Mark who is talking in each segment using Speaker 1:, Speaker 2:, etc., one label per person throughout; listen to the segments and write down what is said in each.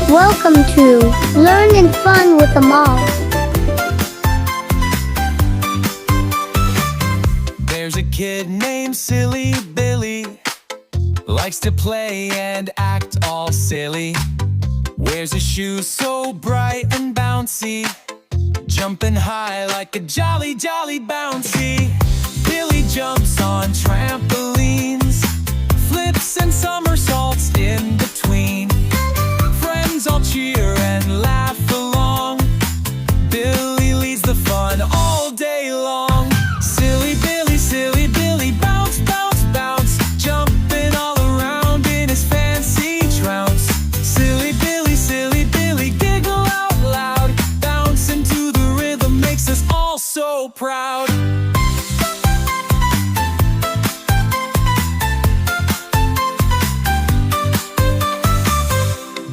Speaker 1: Welcome to Learn and Fun with the Mom.
Speaker 2: There's a kid named Silly Billy, likes to play and act all silly. Wears a shoe so bright and bouncy, jumping high like a jolly, jolly bouncy. Billy jumps on trampolines, flips and somersaults in between. Friends all cheer and laugh along. Billy leads the fun all day long. Silly Billy, bounce, bounce, bounce, jumping all around in his fancy trounce. Silly Billy, giggle out loud, bouncing to the rhythm makes us all so proud.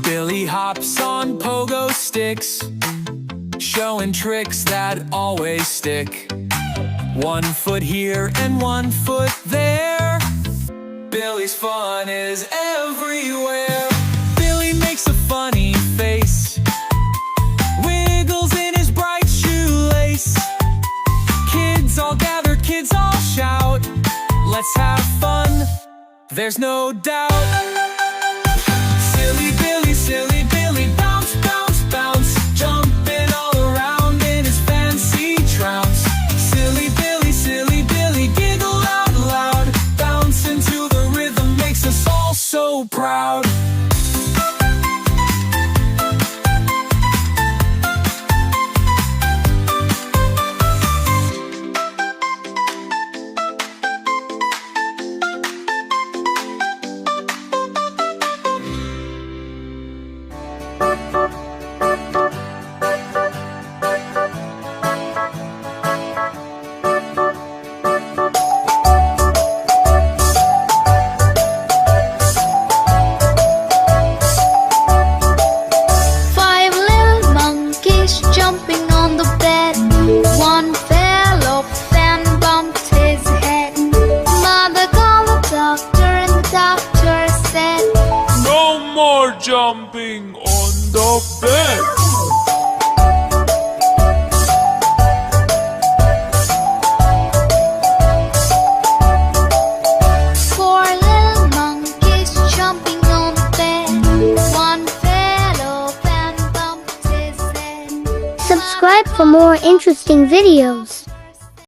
Speaker 2: Billy hops on pogo sticks, showing tricks that always stick. 1 foot here and 1 foot there, Billy's fun is everywhere. Billy makes a funny face, wiggles in his bright shoelace. Kids all gather, kids all shout, let's have fun, there's no doubt. Silly Billy, bounce, bounce, bounce, jumping all around in his fancy trounce. Silly Billy, giggle out loud, bouncing to the rhythm makes us all so proud.
Speaker 3: Jumping on the bed, one fell off and bumped his head. Mother called the doctor and the doctor said,
Speaker 4: "No more jumping on the bed."
Speaker 3: Four little monkeys jumping on the bed, one fell off and bumped his head.
Speaker 1: Subscribe for more interesting videos.